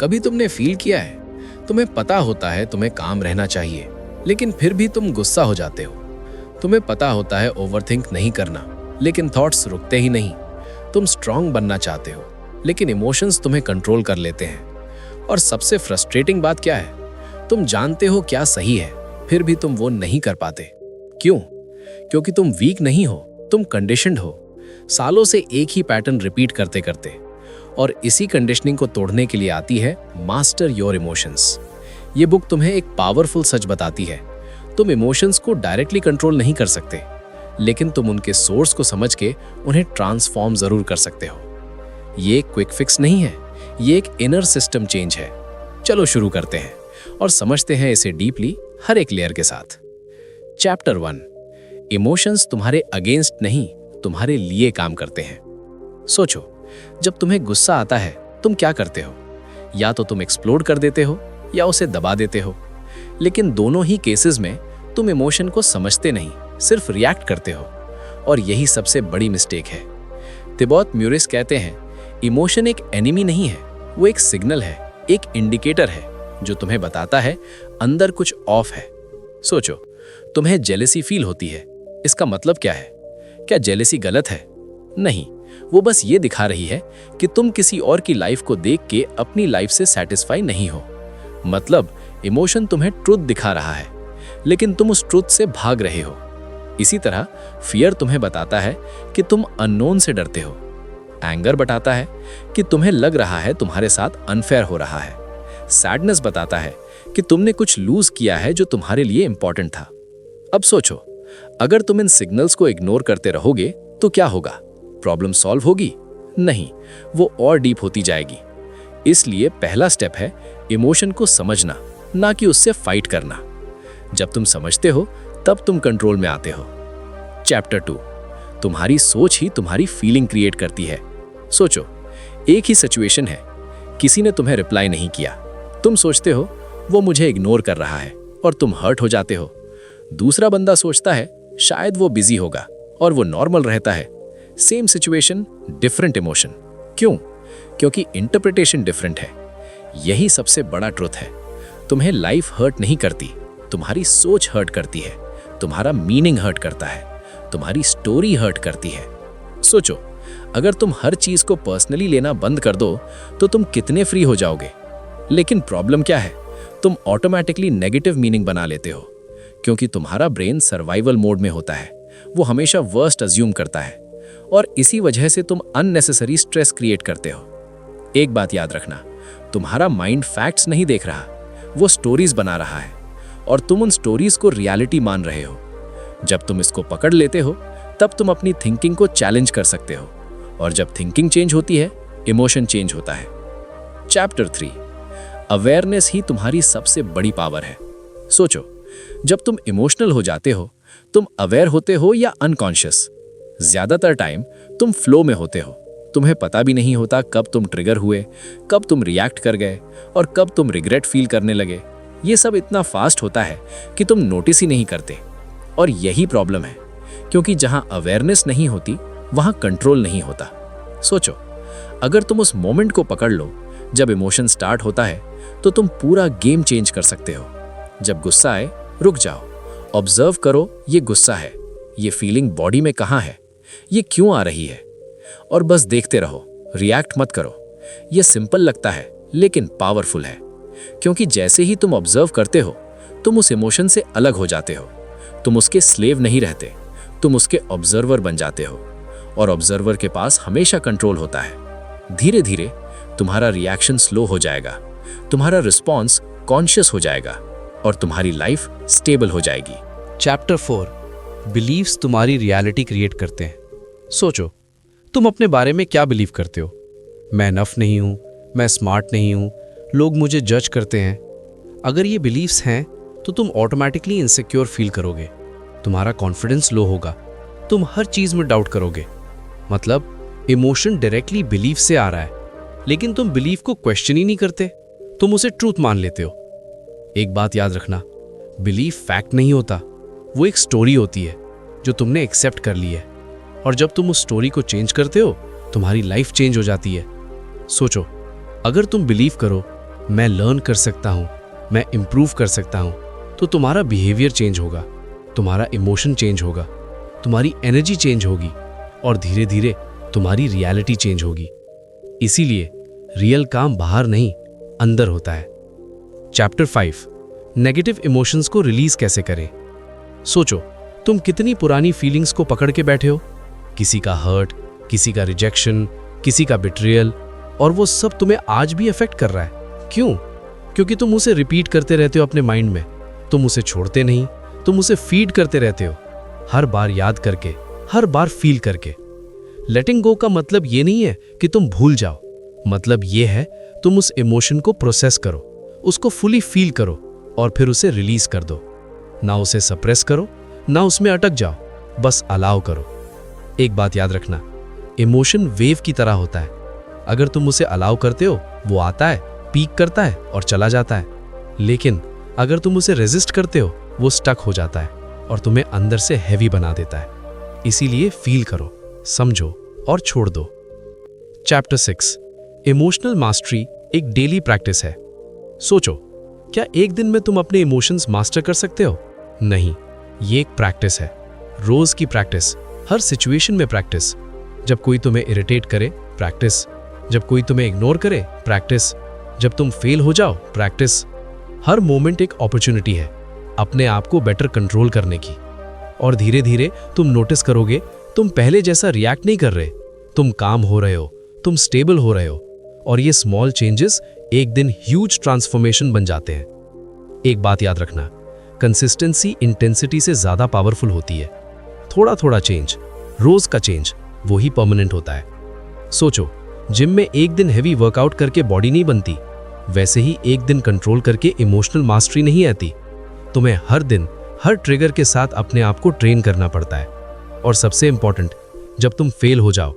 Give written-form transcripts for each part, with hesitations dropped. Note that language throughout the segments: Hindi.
कभी तुमने फील किया है, तुम्हें पता होता है तुम्हें काम रहना चाहिए, लेकिन फिर भी तुम गुस्सा हो जाते हो। तुम्हें पता होता है ओवरथिंक नहीं करना, लेकिन थॉट्स रुकते ही नहीं। तुम स्ट्रांग बनना चाहते हो, लेकिन इमोशंस तुम्हें कंट्रोल कर लेते हैं। और सबसे फ्रस्ट्रेटिंग बात क्या है, तुम जानते हो क्या सही है, फिर भी तुम वो नहीं कर पाते। क्यों? क्योंकि तुम वीक नहीं हो, तुम कंडीशनड हो, सालों से एक ही पैटर्न रिपीट करते करते। और इसी कंडीशनिंग को तोड़ने के लिए आती है मास्टर योर इमोशंस। ये बुक तुम्हें एक पावरफुल सच बताती है, तुम इमोशंस को डायरेक्टली कंट्रोल नहीं कर सकते, लेकिन तुम उनके सोर्स को समझ के उन्हें ट्रांसफॉर्म जरूर कर सकते हो। ये एक क्विक फिक्स नहीं है, ये एक इनर सिस्टम चेंज है। चलो शुरू करते हैं और समझते हैं इसे डीपली, हर एक लेयर के साथ। चैप्टर 1, इमोशंस तुम्हारे अगेंस्ट नहीं, तुम्हारे लिए काम करते हैं। सोचो, जब तुम्हें गुस्सा आता है तुम क्या करते हो? या तो तुम एक्सप्लोड कर देते हो या उसे दबा देते हो, लेकिन दोनों ही केसेस में तुम इमोशन को समझते नहीं, सिर्फ रिएक्ट करते हो। और यही सबसे बड़ी मिस्टेक है। तिबोत म्यूरिस कहते हैं, इमोशन एक एनिमी नहीं है, वो एक सिग्नल है, एक इंडिकेटर है जो तुम्हें बताता है अंदर कुछ ऑफ है। सोचो, तुम्हें जेलसी फील होती है, इसका मतलब क्या है? क्या जेलसी गलत है? नहीं, वो बस ये दिखा रही है कि तुम किसी और की लाइफ को देख के अपनी लाइफ से सेटिस्फाई नहीं हो। मतलब इमोशन तुम्हें ट्रुथ दिखा रहा है, लेकिन तुम उस ट्रुथ से भाग रहे हो। इसी तरह फियर तुम्हें बताता है कि तुम अननोन से डरते हो। एंगर बताता है कि तुम्हें लग रहा है तुम्हारे साथ अनफेयर हो रहा है। सैडनेस बताता है कि तुमने कुछ लूज किया है जो तुम्हारे लिए इंपॉर्टेंट था। अब सोचो, अगर तुम इन सिग्नल्स को इग्नोर करते रहोगे तो क्या होगा? प्रॉब्लम सॉल्व होगी? नहीं, वो और डीप होती जाएगी। इसलिए पहला स्टेप है इमोशन को समझना, ना कि उससे फाइट करना। जब तुम समझते हो तब तुम कंट्रोल में आते हो। चैप्टर 2, तुम्हारी सोच ही तुम्हारी फीलिंग क्रिएट करती है। सोचो, एक ही सिचुएशन है, किसी ने तुम्हें रिप्लाई नहीं किया, तुम सोचते हो वो मुझे इग्नोर कर रहा है और तुम हर्ट हो जाते हो। दूसरा बंदा सोचता है शायद वो बिजी होगा और वो नॉर्मल रहता है। Same situation, different emotion. क्यों? क्योंकि इंटरप्रिटेशन डिफरेंट है। यही सबसे बड़ा ट्रुथ है। तुम्हें लाइफ हर्ट नहीं करती, तुम्हारी सोच हर्ट करती है, तुम्हारा मीनिंग हर्ट करता है, तुम्हारी स्टोरी हर्ट करती है। सोचो, अगर तुम हर चीज को पर्सनली लेना बंद कर दो तो तुम कितने फ्री हो जाओगे। लेकिन प्रॉब्लम क्या है? तुम ऑटोमेटिकली नेगेटिव मीनिंग बना लेते हो, क्योंकि तुम्हारा ब्रेन सर्वाइवल मोड में होता है। वो हमेशा वर्स्ट अज्यूम करता है और इसी वजह से तुम अननेसेसरी स्ट्रेस क्रिएट करते हो। एक बात याद रखना, तुम्हारा माइंड फैक्ट्स नहीं देख रहा, वो स्टोरीज बना रहा है और तुम उन स्टोरीज को रियलिटी मान रहे हो। जब तुम इसको पकड़ लेते हो तब तुम अपनी थिंकिंग को चैलेंज कर सकते हो, और जब थिंकिंग चेंज होती है इमोशन चेंज होता है। चैप्टर 3, अवेयरनेस ही तुम्हारी सबसे बड़ी पावर है। सोचो, जब तुम इमोशनल हो जाते हो तुम अवेयर होते हो या अनकॉन्शियस? ज्यादातर टाइम तुम फ्लो में होते हो, तुम्हें पता भी नहीं होता कब तुम ट्रिगर हुए, कब तुम रिएक्ट कर गए और कब तुम रिग्रेट फील करने लगे। ये सब इतना फास्ट होता है कि तुम नोटिस ही नहीं करते। और यही प्रॉब्लम है, क्योंकि जहां अवेयरनेस नहीं होती वहां कंट्रोल नहीं होता। सोचो, अगर तुम उस मोमेंट को पकड़ लो जब इमोशन स्टार्ट होता है तो तुम पूरा गेम चेंज कर सकते हो। जब गुस्सा आए, रुक जाओ, ऑब्जर्व करो ये गुस्सा है, ये फीलिंग बॉडी में कहाँ है, ये क्यों आ रही है, और बस देखते रहो, रिएक्ट मत करो। ये सिंपल लगता है लेकिन पावरफुल है, क्योंकि जैसे ही तुम ऑब्जर्व करते हो तुम उस इमोशन से अलग हो जाते हो। तुम उसके स्लेव नहीं रहते, तुम उसके ऑब्जर्वर बन जाते हो, और ऑब्जर्वर के पास हमेशा कंट्रोल होता है। धीरे धीरे तुम्हारा रिएक्शन स्लो हो जाएगा, तुम्हारा रिस्पॉन्स कॉन्शियस हो जाएगा और तुम्हारी लाइफ स्टेबल हो जाएगी। चैप्टर 4, बिलीव्स तुम्हारी रियलिटी क्रिएट करते हैं। सोचो, तुम अपने बारे में क्या बिलीव करते हो? मैं इनफ नहीं हूं, मैं स्मार्ट नहीं हूं, लोग मुझे जज करते हैं। अगर ये बिलीव्स हैं तो तुम ऑटोमेटिकली इनसिक्योर फील करोगे, तुम्हारा कॉन्फिडेंस लो होगा, तुम हर चीज में डाउट करोगे। मतलब इमोशन डायरेक्टली बिलीव से आ रहा है, लेकिन तुम बिलीव को क्वेश्चन ही नहीं करते, तुम उसे ट्रूथ मान लेते हो। एक बात याद रखना, बिलीव फैक्ट नहीं होता, वो एक स्टोरी होती है जो तुमने एक्सेप्ट कर ली है, और जब तुम उस स्टोरी को चेंज करते हो तुम्हारी लाइफ चेंज हो जाती है। सोचो, अगर तुम बिलीव करो मैं लर्न कर सकता हूँ, मैं इम्प्रूव कर सकता हूँ, तो तुम्हारा बिहेवियर चेंज होगा, तुम्हारा इमोशन चेंज होगा, तुम्हारी एनर्जी चेंज होगी और धीरे धीरे तुम्हारी रियलिटी चेंज होगी। इसीलिए रियल काम बाहर नहीं, अंदर होता है। चैप्टर 5, नेगेटिव इमोशंस को रिलीज कैसे करें। सोचो, तुम कितनी पुरानी फीलिंग्स को पकड़ के बैठे हो, किसी का हर्ट, किसी का रिजेक्शन, किसी का बिट्रियल, और वो सब तुम्हें आज भी अफेक्ट कर रहा है। क्यों? क्योंकि तुम उसे रिपीट करते रहते हो अपने माइंड में, तुम उसे छोड़ते नहीं, तुम उसे फीड करते रहते हो, हर बार याद करके, हर बार फील करके। लेटिंग गो का मतलब ये नहीं है कि तुम भूल जाओ, मतलब ये है तुम उस इमोशन को प्रोसेस करो, उसको फुली फील करो और फिर उसे रिलीज कर दो। ना उसे सप्रेस करो, ना उसमें अटक जाओ, बस अलाउ करो। एक बात याद रखना, इमोशन वेव की तरह होता है। अगर तुम उसे अलाउ करते हो, वो आता है, पीक करता है और चला जाता है। लेकिन अगर तुम उसे रेजिस्ट करते हो, वो स्टक हो जाता है और तुम्हें अंदर से हैवी बना देता है। इसीलिए फील करो, समझो और छोड़ दो। चैप्टर 6, इमोशनल मास्टरी एक डेली प्रैक्टिस है। सोचो, क्या एक दिन में तुम अपने इमोशंस मास्टर कर सकते हो? नहीं, ये एक प्रैक्टिस है, रोज की प्रैक्टिस, हर सिचुएशन में प्रैक्टिस। जब कोई तुम्हें इरिटेट करे, प्रैक्टिस। जब कोई तुम्हें इग्नोर करे, प्रैक्टिस। जब तुम फेल हो जाओ, प्रैक्टिस। हर मोमेंट एक अपॉर्चुनिटी है अपने आप को बेटर कंट्रोल करने की। और धीरे धीरे तुम नोटिस करोगे, तुम पहले जैसा रिएक्ट नहीं कर रहे, तुम काम हो रहे हो, तुम स्टेबल हो रहे हो, और ये स्मॉल चेंजेस एक दिन ह्यूज ट्रांसफॉर्मेशन बन जाते हैं। एक बात याद रखना, कंसिस्टेंसी इंटेंसिटी से ज्यादा पावरफुल होती है। थोड़ा थोड़ा चेंज, रोज का चेंज, वो ही परमानेंट होता है। सोचो, जिम में एक दिन हेवी वर्कआउट करके बॉडी नहीं बनती, वैसे ही एक दिन कंट्रोल करके इमोशनल मास्टरी नहीं आती। तुम्हें हर दिन, हर ट्रिगर के साथ अपने आप को ट्रेन करना पड़ता है। और सबसे इंपॉर्टेंट, जब तुम फेल हो जाओ,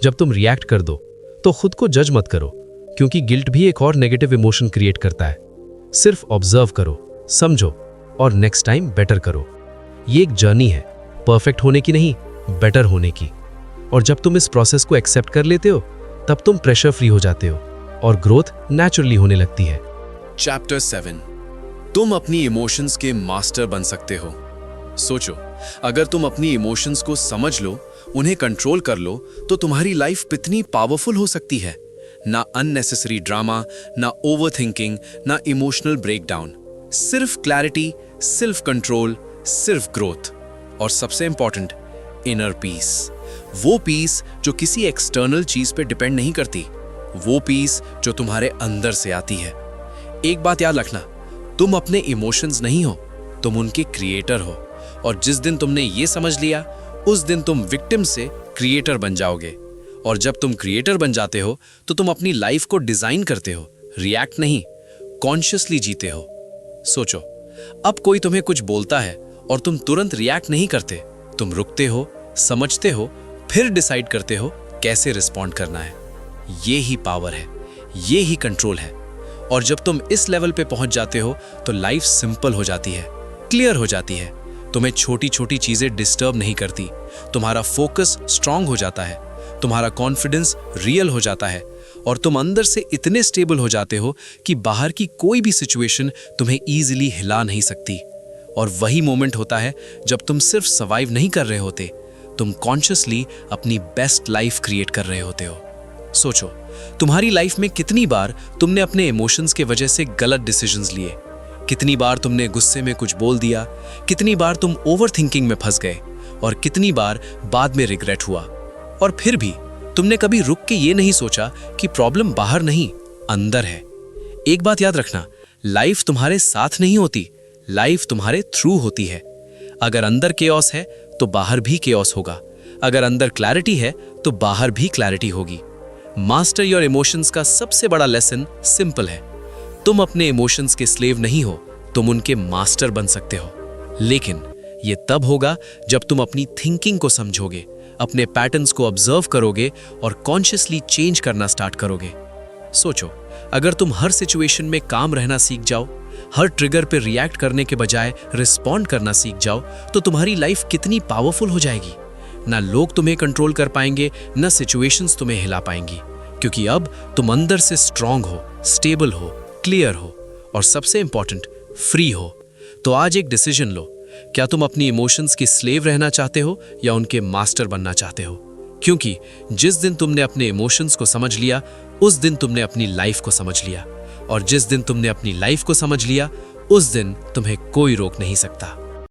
जब तुम रिएक्ट कर दो, तो खुद को जज मत करो, क्योंकि गिल्ट भी एक और नेगेटिव इमोशन क्रिएट करता है। सिर्फ ऑब्जर्व करो, समझो और नेक्स्ट टाइम बेटर करो। ये एक जर्नी है, परफेक्ट होने की नहीं, बेटर होने की। और जब तुम इस प्रोसेस को एक्सेप्ट कर लेते हो, तब तुम प्रेशर फ्री हो जाते हो और ग्रोथ नेचुरली होने लगती है। चैप्टर 7, तुम अपनी इमोशंस के मास्टर बन सकते हो। सोचो, अगर तुम अपनी इमोशंस को समझ लो, उन्हें कंट्रोल कर लो, तो तुम्हारी लाइफ कितनी पावरफुल हो सकती है। ना अननेसेसरी ड्रामा, ना ओवरथिंकिंग, ना इमोशनल ब्रेकडाउन, सिर्फ क्लैरिटी, सिर्फ कंट्रोल, सिर्फ ग्रोथ। और सबसे इंपॉर्टेंट, इनर पीस। वो पीस जो किसी एक्सटर्नल चीज पे डिपेंड नहीं करती, वो पीस जो तुम्हारे अंदर से आती है। एक बात याद रखना, तुम अपने इमोशंस नहीं हो, तुम उनके क्रिएटर हो। और जिस दिन तुमने ये समझ लिया, उस दिन तुम विक्टिम से क्रिएटर बन जाओगे। और जब तुम क्रिएटर बन जाते हो, तो तुम अपनी लाइफ को डिजाइन करते हो, रिएक्ट नहीं, कॉन्शियसली जीते हो। सोचो, अब कोई तुम्हें कुछ बोलता है और तुम तुरंत रिएक्ट नहीं करते, तुम रुकते हो, समझते हो, फिर डिसाइड करते हो कैसे रिस्पॉन्ड करना है। ये ही पावर है, ये ही कंट्रोल है। और जब तुम इस लेवल पे पहुंच जाते हो, तो लाइफ सिंपल हो जाती है, क्लियर हो जाती है। तुम्हें छोटी छोटी चीजें डिस्टर्ब नहीं करती, तुम्हारा फोकस स्ट्रांग हो जाता है, तुम्हारा कॉन्फिडेंस रियल हो जाता है, और तुम अंदर से इतने स्टेबल हो जाते हो कि बाहर की कोई भी सिचुएशन तुम्हें ईजिली हिला नहीं सकती। और वही मोमेंट होता है जब तुम सिर्फ सर्वाइव नहीं कर रहे होते, तुम कॉन्शियसली अपनी बेस्ट लाइफ क्रिएट कर रहे होते हो। सोचो, तुम्हारी लाइफ में कितनी बार तुमने अपने इमोशंस के वजह से गलत डिसीजंस लिए, कितनी बार तुमने गुस्से में कुछ बोल दिया, कितनी बार तुम ओवरथिंकिंग में फंस गए, और कितनी बार बाद में रिग्रेट हुआ। और फिर भी तुमने कभी रुक के ये नहीं सोचा कि प्रॉब्लम बाहर नहीं, अंदर है। एक बात याद रखना, लाइफ तुम्हारे साथ नहीं होती, लाइफ तुम्हारे थ्रू होती है। अगर अंदर केओस है तो बाहर भी केओस होगा, अगर अंदर क्लैरिटी है तो बाहर भी क्लैरिटी होगी। मास्टर योर इमोशंस का सबसे बड़ा लेसन सिंपल है, तुम अपने इमोशंस के स्लेव नहीं हो, तुम उनके मास्टर बन सकते हो। लेकिन ये तब होगा जब तुम अपनी थिंकिंग को समझोगे, अपने पैटर्न्स को ऑब्जर्व करोगे और कॉन्शियसली चेंज करना स्टार्ट करोगे। सोचो, अगर तुम हर सिचुएशन में काम रहना सीख जाओ, हर ट्रिगर पे रिएक्ट करने के बजाय रिस्पॉन्ड करना सीख जाओ, तो तुम्हारी लाइफ कितनी पावरफुल हो जाएगी। ना लोग तुम्हें कंट्रोल कर पाएंगे, ना सिचुएशंस तुम्हें हिला पाएंगी, क्योंकि अब तुम अंदर से स्ट्रांग हो, स्टेबल हो, क्लियर हो और सबसे इंपॉर्टेंट फ्री हो। तो आज एक डिसीजन लो, क्या तुम अपनी इमोशंस की स्लेव रहना चाहते हो या उनके मास्टर बनना चाहते हो? क्योंकि जिस दिन तुमने अपने इमोशंस को समझ लिया, उस दिन तुमने अपनी लाइफ को समझ लिया, और जिस दिन तुमने अपनी लाइफ को समझ लिया, उस दिन तुम्हें कोई रोक नहीं सकता।